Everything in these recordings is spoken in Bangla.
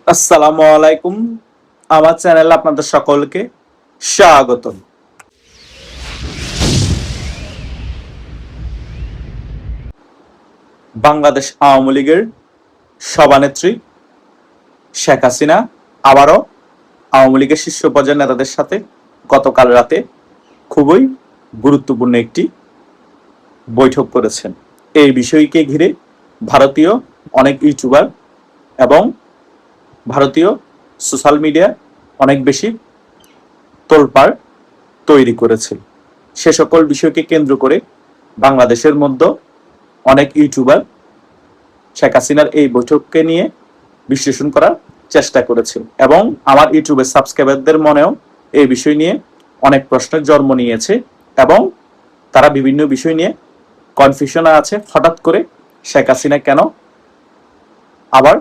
আসসালামু আলাইকুম। আমার চ্যানেলে আপনাদের সকলকে স্বাগত। বাংলাদেশ আওয়ামী লীগের সভানেত্রী শেখ হাসিনা আবারও আওয়ামী লীগের শীর্ষ পর্যায়ের নেতাদের সাথে গতকাল রাতে খুবই গুরুত্বপূর্ণ একটি বৈঠক করেছেন। এই বিষয়কে ঘিরে ভারতীয় অনেক ইউটিউবার এবং ভারতীয় সোশ্যাল মিডিয়া অনেক বেশি তোলপাড় তৈরি করেছে। সে সকল বিষয়কে কেন্দ্র করে বাংলাদেশের মধ্যে অনেক ইউটিউবার শেখ হাসিনার এই বৈঠককে নিয়ে বিশ্লেষণ করার চেষ্টা করেছে এবং আমার ইউটিউবের সাবস্ক্রাইবারদের মনেও এই বিষয় নিয়ে অনেক প্রশ্নের জন্ম নিয়েছে এবং তারা বিভিন্ন বিষয় নিয়ে কনফিউশনে আছে। হঠাৎ করে শেখ হাসিনা কেন আবার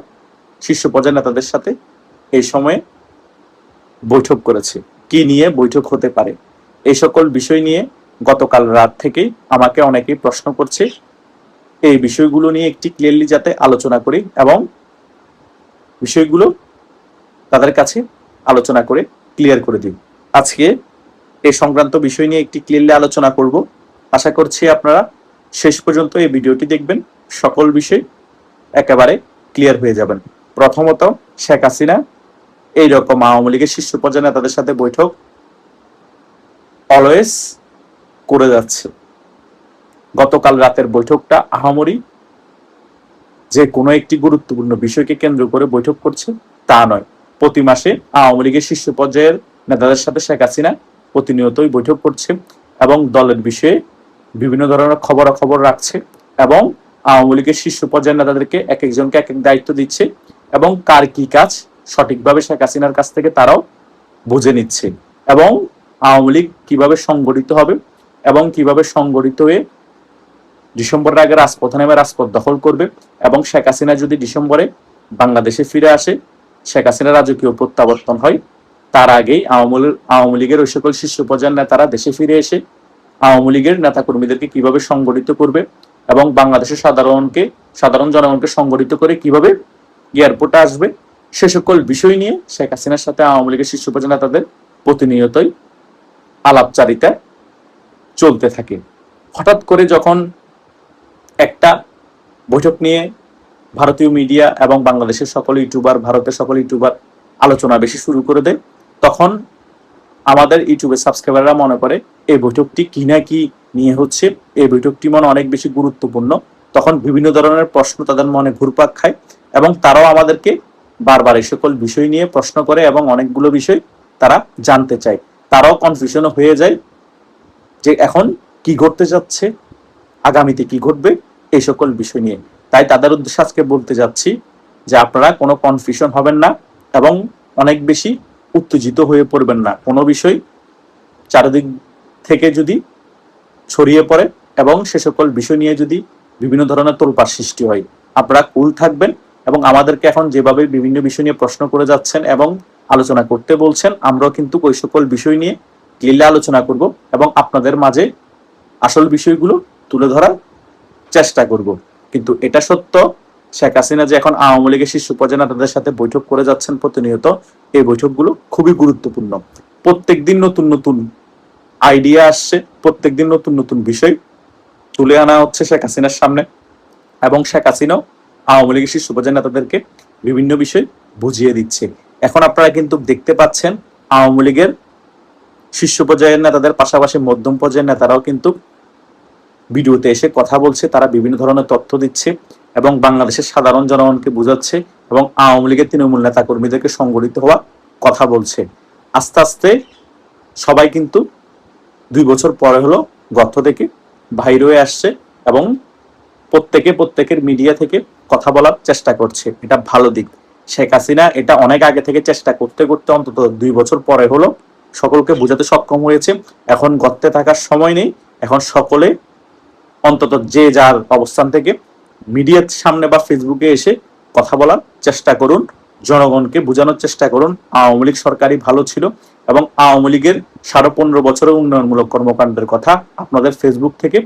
শীর্ষ পর্যায়ের নেতাদের সাথে এই সময়ে বৈঠক করেছে, কি নিয়ে বৈঠক হতে পারে, এই সকল বিষয় নিয়ে গতকাল রাত থেকেই আমাকে অনেকেই প্রশ্ন করছে। এই বিষয়গুলো নিয়ে একটি ক্লিয়ারলি যাতে আলোচনা করি এবং বিষয়গুলো তাদের কাছে আলোচনা করে ক্লিয়ার করে দিই। আজকে এই সংক্রান্ত বিষয় নিয়ে একটি ক্লিয়ারলি আলোচনা করব। আশা করছি আপনারা শেষ পর্যন্ত এই ভিডিওটি দেখবেন, সকল বিষয় একেবারে ক্লিয়ার হয়ে যাবেন। প্রথমত, শেখ হাসিনা এইরকম আওয়ামী লীগের শীর্ষ পর্যায়ের নেতাদের সাথে বৈঠক অলওয়েজ করে যাচ্ছে। গতকাল রাতের বৈঠকটা আহামরি যে কোনো একটি গুরুত্বপূর্ণ বিষয়কে কেন্দ্র করে বৈঠক করছে তা নয়। প্রতি মাসে আওয়ামী লীগের শীর্ষ পর্যায়ের নেতাদের সাথে শেখ হাসিনা প্রতিনিয়তই বৈঠক করছে এবং দলের বিষয়ে বিভিন্ন ধরনের খবরাখবর রাখছে এবং আওয়ামী লীগের শীর্ষ পর্যায়ের নেতাদেরকে এক একজনকে এক এক দায়িত্ব দিচ্ছে এবং কার কি কাজ সঠিকভাবে শেখ হাসিনার কাছ থেকে তারাও বুঝে নিচ্ছে এবং আওয়ামী লীগ কিভাবে সংগঠিত হবে এবং কিভাবে সংগঠিত হয়ে ডিসেম্বরের আগে রাজপথে নেমে রাজপথ দখল করবে এবং শেখ হাসিনা যদি ডিসেম্বরে বাংলাদেশে ফিরে আসে, শেখ হাসিনা রাজকীয় প্রত্যাবর্তন হয়, তার আগেই আওয়ামী লীগের ওই সকল শীর্ষ পর্যায়ের নেতারা দেশে ফিরে এসে আওয়ামী লীগের নেতাকর্মীদেরকে কিভাবে সংগঠিত করবে এবং বাংলাদেশের সাধারণ জনগণকে সংগঠিত করে কিভাবে এয়ারপোর্টে আসবে, সে সকল বিষয় নিয়ে শেখ হাসিনার সাথে আওয়ামী লীগের শীর্ষ পর্যায়ের নেতাদের প্রতিনিয়তই আলাপচারিতা চলতে থাকে। হঠাৎ করে যখন একটা বৈঠক নিয়ে ভারতীয় মিডিয়া এবং বাংলাদেশের সকল ইউটিউবার, ভারতের সকল ইউটিউবার আলোচনা বেশি শুরু করে দেয়, তখন আমাদের ইউটিউবের সাবস্ক্রাইবাররা মনে করে এই বৈঠকটি কি না কি নিয়ে হচ্ছে, এই বৈঠকটি মনে অনেক বেশি গুরুত্বপূর্ণ। তখন বিভিন্ন ধরনের প্রশ্ন তাদের মনে ঘুরপাক খায় এবং তারাও আমাদেরকে বারবার এই সকল বিষয় নিয়ে প্রশ্ন করে এবং অনেকগুলো বিষয় তারা জানতে চায়। তারাও কনফিউশন হয়ে যায় যে এখন কি ঘটতে যাচ্ছে, আগামীতে কি ঘটবে, এই সকল বিষয় নিয়ে। তাই তাদের উদ্দেশ্যে আজকে বলতে যাচ্ছি যে আপনারা কোনো কনফিউশন হবেন না এবং অনেক বেশি উত্তেজিত হয়ে পড়বেন না। কোনো বিষয় চারিদিক থেকে যদি ছড়িয়ে পড়ে এবং সে সকল বিষয় নিয়ে যদি বিভিন্ন ধরনের তোলপাড় সৃষ্টি হয়, আপনারা কুল থাকবেন এবং আমাদেরকে এখন যেভাবে বিভিন্ন বিষয় নিয়ে প্রশ্ন করে যাচ্ছেন এবং আলোচনা করতে বলছেন, আমরাও কিন্তু ওই সকল বিষয় নিয়ে ক্লিয়ারলি আলোচনা করব এবং আপনাদের মাঝে আসল বিষয়গুলো তুলে ধরার চেষ্টা করব। কিন্তু এটা সত্য, শেখ হাসিনা যে এখন আওয়ামী লীগের শীর্ষ পর্যায়ের নেতাদের সাথে বৈঠক করে যাচ্ছেন প্রতিনিয়ত, এই বৈঠকগুলো খুবই গুরুত্বপূর্ণ। প্রত্যেকদিন নতুন নতুন আইডিয়া আসছে, প্রত্যেকদিন নতুন নতুন বিষয় তুলে আনা হচ্ছে শেখ হাসিনার সামনে এবং শেখ হাসিনাও আওয়ামী লীগের শীর্ষ পর্যায়ের নেতাদেরকে বিভিন্ন বিষয় বুঝিয়ে দিচ্ছে। এখন আপনারা কিন্তু দেখতে পাচ্ছেন আওয়ামী লীগের শীর্ষ পর্যায়ের নেতাদের পাশাপাশি মধ্যম পর্যায়ের নেতারাও কিন্তু ভিডিওতে এসে কথা বলছে, তারা বিভিন্ন ধরনের তথ্য দিচ্ছে এবং বাংলাদেশের সাধারণ জনগণকে বোঝাচ্ছে এবং আওয়ামী লীগের তৃণমূল নেতা কর্মীদেরকে সংগঠিত হওয়া কথা বলছে। আস্তে আস্তে সবাই কিন্তু 2 বছর পরে হলো গর্ত থেকে বাইর হয়ে আসছে এবং প্রত্যেকের মিডিয়া থেকে কথা বলার চেষ্টা করছে। এটা ভালো দিক। শেখ হাসিনা এটা অনেক আগে থেকে চেষ্টা করতে করতে অন্তত 2 বছর পরে হলো সকলকে বোঝাতে সক্ষম হয়েছে। এখন গর্তে থাকার সময় নেই, এখন সকলে অন্তত যে যার অবস্থান থেকে মিডিয়ার সামনে বা ফেসবুকে এসে কথা বলার চেষ্টা করুন, জনগণকে বোঝানোর চেষ্টা করুন আওয়ামী লীগ সরকারই ভালো ছিল এবং আওয়ামী লীগের 15.5 বছরের উন্নয়নমূলক কর্মকাণ্ডের কথা আপনাদের ফেসবুক থেকে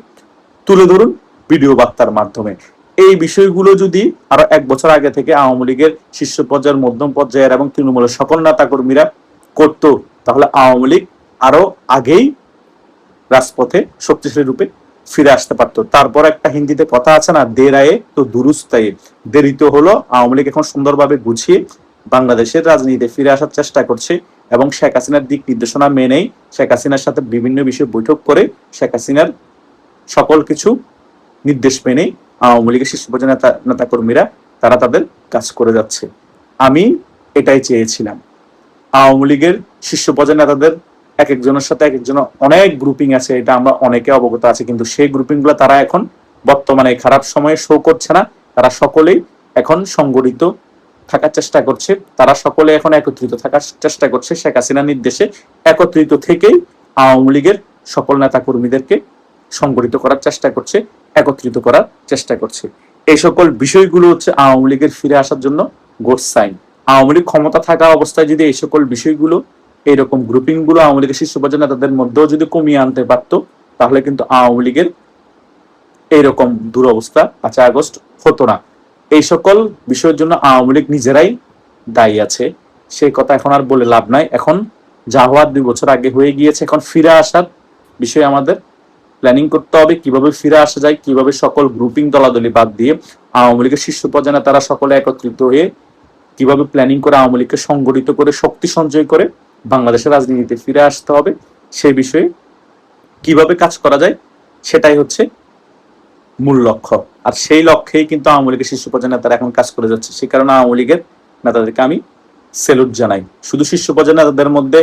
তুলে ধরুন ভিডিও বার্তার মাধ্যমে। এই বিষয়গুলো যদি আরো 1 বছর আগে থেকে আওয়ামী লীগের শীর্ষ পর্যায়ের, মধ্যম পর্যায়ের এবং তৃণমূলের সকল নেতা কর্মীরা করতো, তাহলে আওয়ামী লীগ আরো আগেই রাজপথে শক্তিশালী রূপে ফিরে আসতে পারতো। তারপর একটা হিন্দিতে কথা আছে না, দের আয়ে তো দুরুস্ত আয়ে। দেরিতে হলো, আওয়ামী লীগ এখন সুন্দরভাবে গুছিয়ে বাংলাদেশের রাজনীতিতে ফিরে আসার চেষ্টা করছে এবং শেখ হাসিনার দিক নির্দেশনা মেনেই শেখ হাসিনার সাথে বিভিন্ন বিষয়ে বৈঠক করে শেখ হাসিনার সকল কিছু নির্দেশ মেনে আওয়ামী লীগের শীর্ষ পর্যায়ের নেতা কর্মীরা তারা তাদের কাজ করে যাচ্ছে। আমি এটাই চেয়েছিলাম। আওয়ামী লীগের শীর্ষ পর্যায়ের নেতাদের এক একজনের সাথে এক একজন অনেক গ্রুপিং আছে, এটা আমরা অনেকে অবগত আছে, কিন্তু সেই গ্রুপিং গুলো তারা এখন বর্তমানে খারাপ সময়ে শো করছে না। তারা সকলেই এখন সংগঠিত থাকার চেষ্টা করছে, তারা সকলে এখন একত্রিত থাকার চেষ্টা করছে। শেখ হাসিনার নির্দেশে একত্রিত থেকেই আওয়ামী লীগের সকল নেতা কর্মীদেরকে সংগঠিত করার চেষ্টা করছে, একত্রিত করার চেষ্টা করছে। এই সকল বিষয়গুলো হচ্ছে আওয়ামী লীগের ফিরে আসার জন্য গুড সাইন। আওয়ামী লীগ ক্ষমতা থাকা অবস্থায় যদি এই সকল বিষয়গুলো, এইরকম গ্রুপিং গুলো আওয়ামী লীগের শীর্ষ পর্যায়ের নেতাদের মধ্যেও যদি কমিয়ে আনতে পারতো, তাহলে কিন্তু আওয়ামী লীগের এইরকম দুরবস্থা 5 আগস্ট হতো না। এই সকল বিষয়ের জন্য আওয়ামী লীগ নিজেরাই দায়ী আছে, সেই কথা এখন আর বলে লাভ নাই। এখন যা হওয়ার 2 বছর আগে হয়ে গিয়েছে, এখন ফিরে আসার বিষয়ে আমাদের প্ল্যানিং করতে হবে, কিভাবে ফিরে আসা যায়, কিভাবে সকল গ্রুপিং দলাদলি বাদ দিয়ে আওয়ামী লীগের শীর্ষ পর্যায়ে নেতারা সকলে একত্রিত হয়ে কিভাবে প্ল্যানিং করে আওয়ামী লীগকে সংগঠিত করে শক্তি সঞ্চয় করে বাংলাদেশের রাজনীতিতে ফিরে আসতে হবে, সেই বিষয়ে কিভাবে কাজ করা যায়, সেটাই হচ্ছে মূল লক্ষ্য। আর সেই লক্ষ্যেই কিন্তু আওয়ামী লীগের শীর্ষ পর্যায়ের নেতারা এখন কাজ করে যাচ্ছে। সেই কারণে আওয়ামী লীগের নেতাদেরকে আমি স্যালুট জানাই। শুধু শীর্ষ পর্যায়ের নেতাদের মধ্যে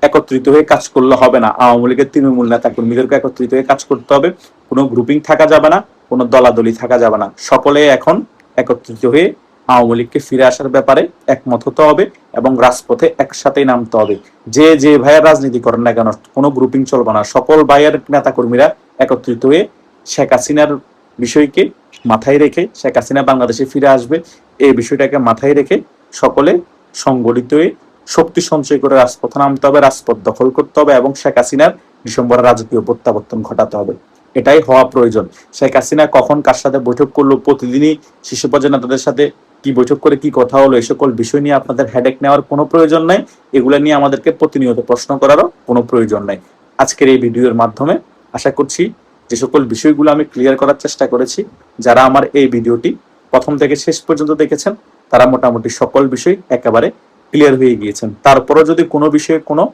একত্রিত হয়ে কাজ করলে হবে না, আওয়ামী লীগের তৃণমূল নেতা কর্মীদেরকে একত্রিত হয়ে কাজ করতে হবে। কোনো গ্রুপিং থাকা যাবে না, কোনো দলাদলি থাকা যাবে না, সকলে এখন একত্রিত হয়ে আওয়ামী লীগকে ফিরে আসার ব্যাপারে একমত হতে হবে এবং রাজপথে একসাথেই নামতে হবে। যে যে ভাইয়ের রাজনীতি করেন না কেন, কোনো গ্রুপিং চলবে না, সকল ভাইয়ের নেতা কর্মীরা একত্রিত হয়ে শেখ হাসিনার বিষয়কে মাথায় রেখে, শেখ হাসিনা বাংলাদেশে ফিরে আসবে এই বিষয়টাকে মাথায় রেখে সকলে সংগঠিত হয়ে শক্তি সঞ্চয় করে রাজপথে নামতে হবে, রাজপথ দখল করতে হবে এবং শেখ হাসিনার ডিসেম্বরের রাজকীয় প্রত্যাবর্তন ঘটাতে হবে। এটাই হওয়া প্রয়োজন। শেখ হাসিনা কখন কার সাথে বৈঠক করলো, প্রতিদিনই শীর্ষ পর্যায়ের নেতাদের সাথে কি বৈঠক করে কি কথা হলো, এই সকল বিষয় নিয়ে আপনাদের হেডেক নেওয়ার কোনো প্রয়োজন নাই। এগুলো নিয়ে আমাদেরকে প্রতিনিয়ত প্রশ্ন করারও কোনো প্রয়োজন নাই। আজকের এই ভিডিওর মাধ্যমে আশা করছি যে সকল বিষয়গুলো আমি ক্লিয়ার করার চেষ্টা করেছি, যারা আমার এই ভিডিওটি প্রথম থেকে শেষ পর্যন্ত দেখেছেন তারা মোটামুটি সকল বিষয় একেবারে ক্লিয়ার হয়ে গিয়েছেন। তারপরও যদি কোনো বিষয়ে কোনো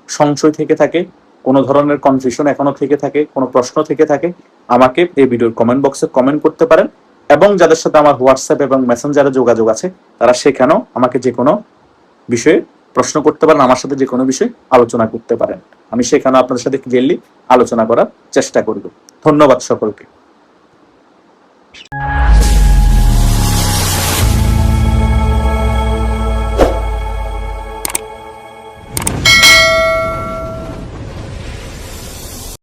সংশয় থেকে থাকে, কোনো ধরনের কনফিউশন এখনো থেকে থাকে, কোনো প্রশ্ন থেকে থাকে, আমাকে এই ভিডিওর কমেন্ট বক্সে কমেন্ট করতে পারেন এবং যাদের সাথে আমার হোয়াটসঅ্যাপ এবং মেসেঞ্জারে যোগাযোগ আছে তারা সেখানেও আমাকে যে কোনো বিষয়ে প্রশ্ন করতে পারেন, আমার সাথে যে কোনো বিষয়ে আলোচনা করতে পারেন। আমি সেখানে আপনাদের সাথে ক্লিয়ারলি আলোচনা করার চেষ্টা করব। ধন্যবাদ সকলকে।